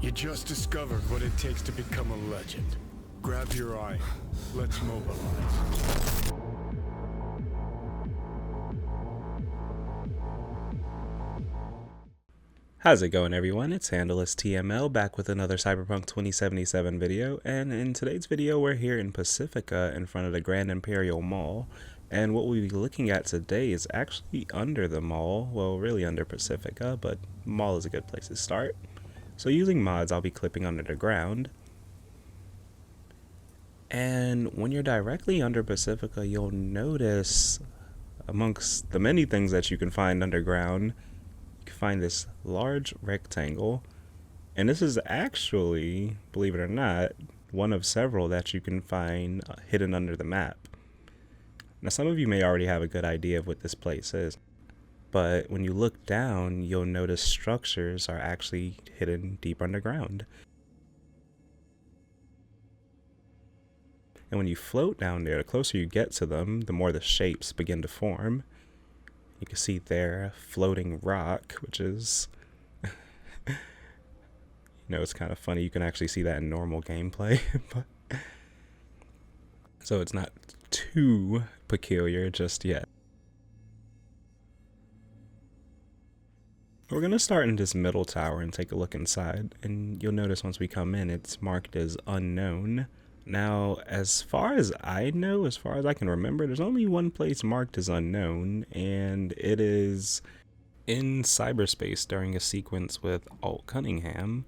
You just discovered what it takes to become a legend. Grab your eye. Let's mobilize. How's it going, everyone? It's Handleless TML back with another Cyberpunk 2077 video, and in today's video we're here in Pacifica in front of the Grand Imperial Mall, and what we'll be looking at today is actually under the mall, well really under Pacifica, but mall is a good place to start. So using mods I'll be clipping under the ground, and when you're directly under Pacifica you'll notice amongst the many things that you can find underground, find this large rectangle, and this is actually, believe it or not, one of several that you can find hidden under the map. Now some of you may already have a good idea of what this place is, but when you look down you'll notice structures are actually hidden deep underground. And when you float down there, the closer you get to them, the more the shapes begin to form. You can see there floating rock, which is, it's kind of funny. You can actually see that in normal gameplay, but so it's not too peculiar just yet. We're going to start in this middle tower and take a look inside, and you'll notice once we come in, it's marked as unknown. Now, as far as I know, as far as I can remember, there's only one place marked as unknown, and it is in cyberspace during a sequence with Alt Cunningham.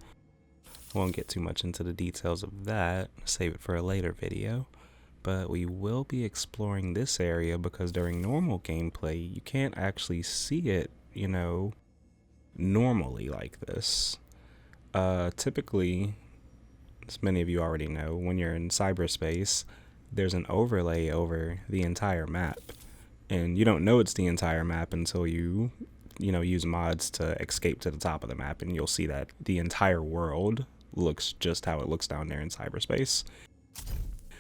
I won't get too much into the details of that, save it for a later video, but we will be exploring this area because during normal gameplay, you can't actually see it, normally like this. Typically, as many of you already know, when you're in cyberspace, there's an overlay over the entire map, and you don't know it's the entire map until you use mods to escape to the top of the map, and you'll see that the entire world looks just how it looks down there in cyberspace.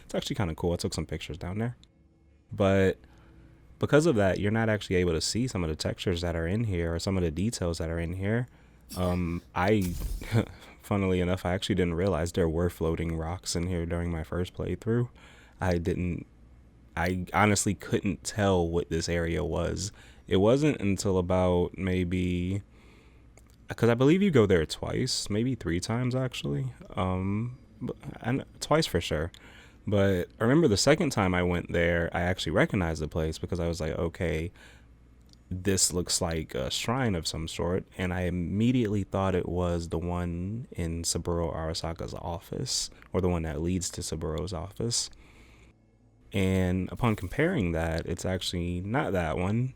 It's actually kind of cool. I took some pictures down there, but because of that, you're not actually able to see some of the textures that are in here or some of the details that are in here. Funnily enough, I actually didn't realize there were floating rocks in here during my first playthrough. I honestly couldn't tell what this area was. It wasn't until about maybe, because I believe you go there twice, maybe 3 times actually, and twice for sure. But I remember the second time I went there, I actually recognized the place because I was like, okay, this looks like a shrine of some sort, and I immediately thought it was the one in Saburo Arasaka's office, or the one that leads to Saburo's office. And upon comparing that, it's actually not that one.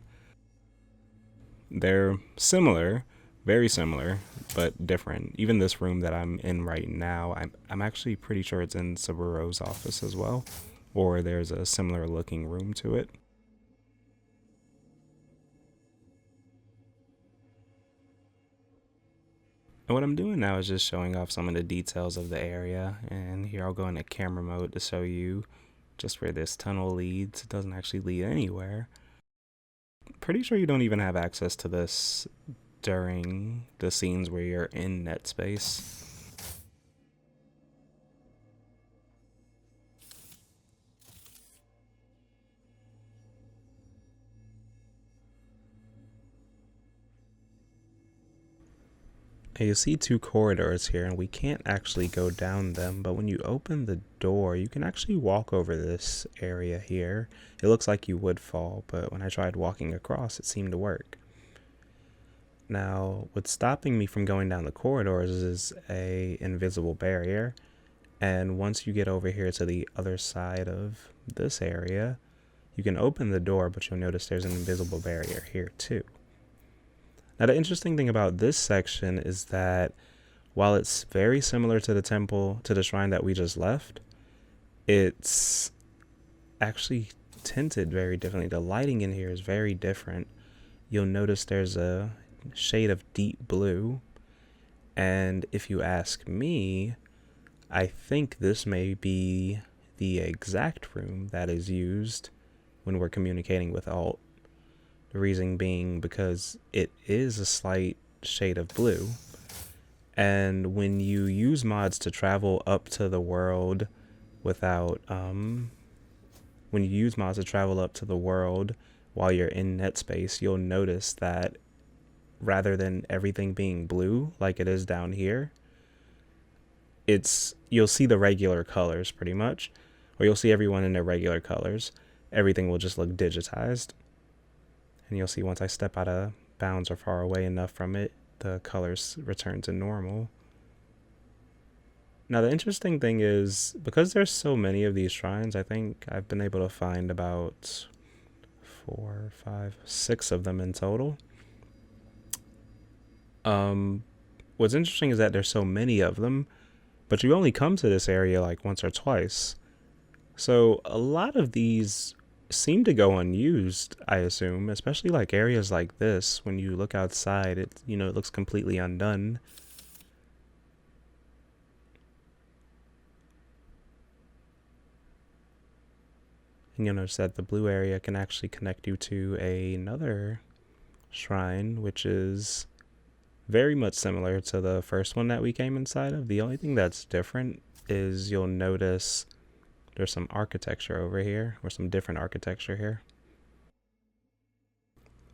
They're similar, very similar, but different. Even this room that I'm in right now, I'm actually pretty sure it's in Saburo's office as well, or there's a similar looking room to it. And what I'm doing now is just showing off some of the details of the area, and here I'll go into camera mode to show you just where this tunnel leads. It doesn't actually lead anywhere. Pretty sure you don't even have access to this during the scenes where you're in net space. You see 2 corridors here, and we can't actually go down them, but when you open the door, you can actually walk over this area here. It looks like you would fall, but when I tried walking across, it seemed to work. Now, what's stopping me from going down the corridors is a invisible barrier, and once you get over here to the other side of this area, you can open the door, but you'll notice there's an invisible barrier here too. Now, the interesting thing about this section is that while it's very similar to the temple, to the shrine that we just left, it's actually tinted very differently. The lighting in here is very different. You'll notice there's a shade of deep blue, and if you ask me, I think this may be the exact room that is used when we're communicating with Alt. The reason being because it is a slight shade of blue, And when you use mods to travel up to the world without, when you use mods to travel up to the world while you're in net space, you'll notice that rather than everything being blue like it is down here, you'll see the regular colors pretty much, or you'll see everyone in their regular colors. Everything will just look digitized. And you'll see once I step out of bounds or far away enough from it, the colors return to normal. Now the interesting thing is, because there's so many of these shrines, I think I've been able to find about 4, 5, 6 of them in total. What's interesting is that there's so many of them, but you only come to this area like once or twice. So a lot of these seem to go unused, I assume, especially like areas like this. When you look outside, it looks completely undone. And you'll notice that the blue area can actually connect you to another shrine, which is very much similar to the first one that we came inside of. The only thing that's different is you'll notice there's some architecture over here, or some different architecture here.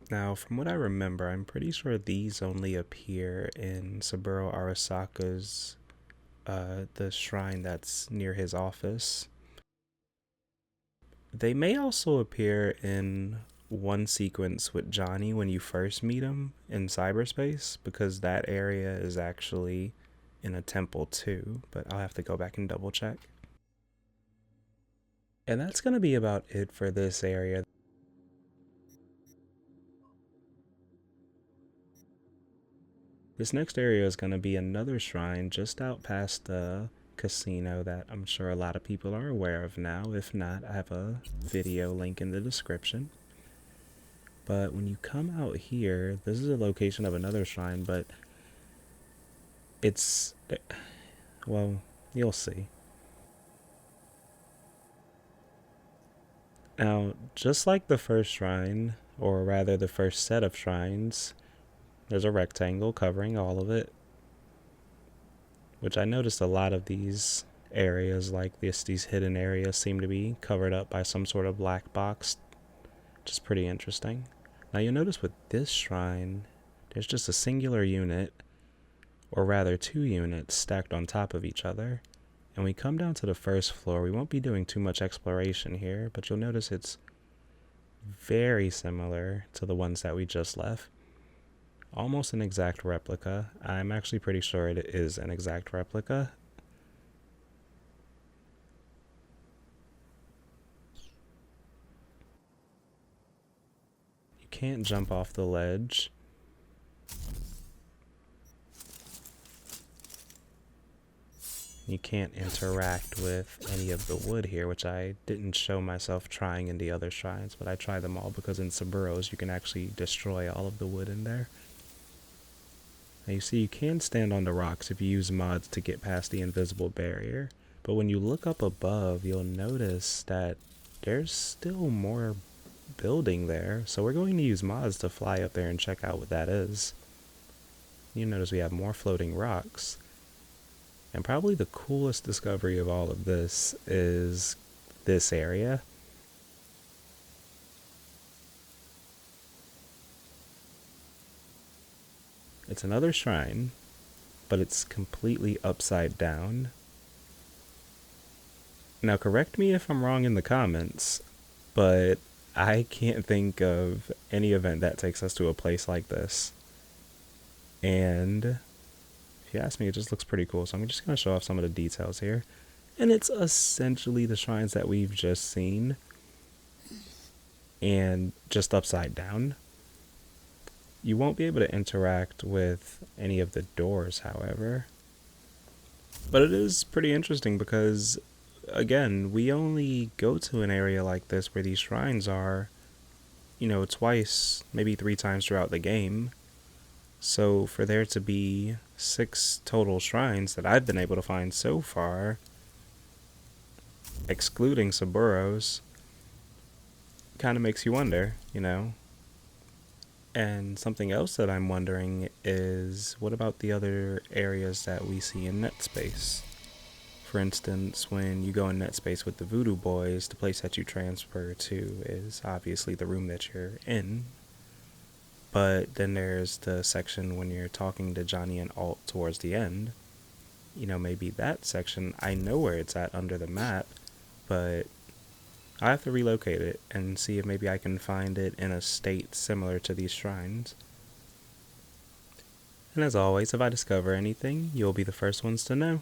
Now, from what I remember, I'm pretty sure these only appear in Saburo Arasaka's, the shrine that's near his office. They may also appear in one sequence with Johnny when you first meet him in cyberspace, because that area is actually in a temple too, but I'll have to go back and double check. And that's going to be about it for this area. This next area is going to be another shrine just out past the casino that I'm sure a lot of people are aware of now. If not, I have a video link in the description. But when you come out here, this is a location of another shrine, but it's, well, you'll see. Now, just like the first shrine, or rather the first set of shrines, there's a rectangle covering all of it, which I noticed a lot of these areas like these hidden areas seem to be covered up by some sort of black box, which is pretty interesting. Now you'll notice with this shrine, there's just a singular unit, or rather 2 units stacked on top of each other. And we come down to the first floor. We won't be doing too much exploration here, but you'll notice it's very similar to the ones that we just left. Almost an exact replica. I'm actually pretty sure it is an exact replica. You can't jump off the ledge. You can't interact with any of the wood here, which I didn't show myself trying in the other shrines, but I tried them all because in Saburo's you can actually destroy all of the wood in there. Now you see you can stand on the rocks if you use mods to get past the invisible barrier, but when you look up above, you'll notice that there's still more building there, so we're going to use mods to fly up there and check out what that is. You notice we have more floating rocks. And probably the coolest discovery of all of this is this area. It's another shrine, but it's completely upside down. Now correct me if I'm wrong in the comments, but I can't think of any event that takes us to a place like this. And if you ask me, it just looks pretty cool, so I'm just going to show off some of the details here. And it's essentially the shrines that we've just seen, and just upside down. You won't be able to interact with any of the doors, however. But it is pretty interesting because, again, we only go to an area like this where these shrines are, twice, maybe 3 times throughout the game. So for there to be 6 total shrines that I've been able to find so far, excluding Saburo's, kind of makes you wonder, And something else that I'm wondering is, what about the other areas that we see in NetSpace? For instance, when you go in NetSpace with the Voodoo Boys, the place that you transfer to is obviously the room that you're in. But then there's the section when you're talking to Johnny and Alt towards the end. You know, maybe that section, I know where it's at under the map, but I have to relocate it and see if maybe I can find it in a state similar to these shrines. And as always, if I discover anything, you'll be the first ones to know.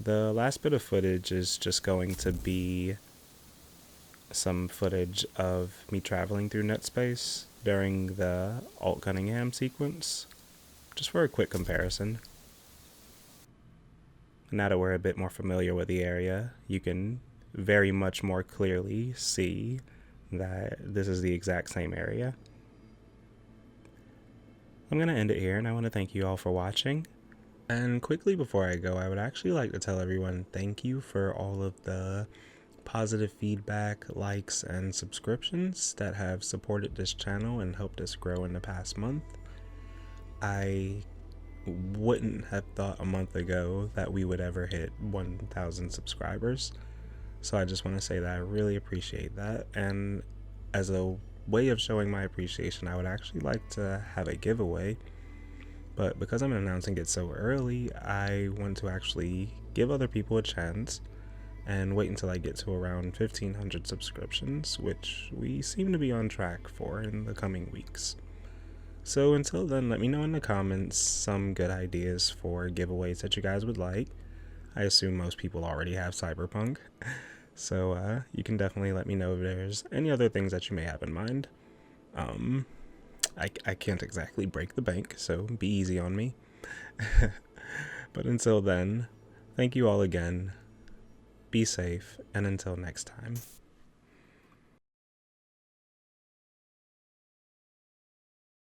The last bit of footage is just going to be some footage of me traveling through NetSpace during the Alt Cunningham sequence, just for a quick comparison. Now that we're a bit more familiar with the area, you can very much more clearly see that this is the exact same area. I'm going to end it here, and I want to thank you all for watching. And quickly before I go, I would actually like to tell everyone thank you for all of the positive feedback, likes, and subscriptions that have supported this channel and helped us grow in the past month. I wouldn't have thought a month ago that we would ever hit 1,000 subscribers. So I just want to say that I really appreciate that. And as a way of showing my appreciation, I would actually like to have a giveaway. But because I'm announcing it so early, I want to actually give other people a chance and wait until I get to around 1,500 subscriptions, which we seem to be on track for in the coming weeks. So until then, let me know in the comments some good ideas for giveaways that you guys would like. I assume most people already have Cyberpunk, so you can definitely let me know if there's any other things that you may have in mind. I can't exactly break the bank, so be easy on me. But until then, thank you all again. Be safe, and until next time.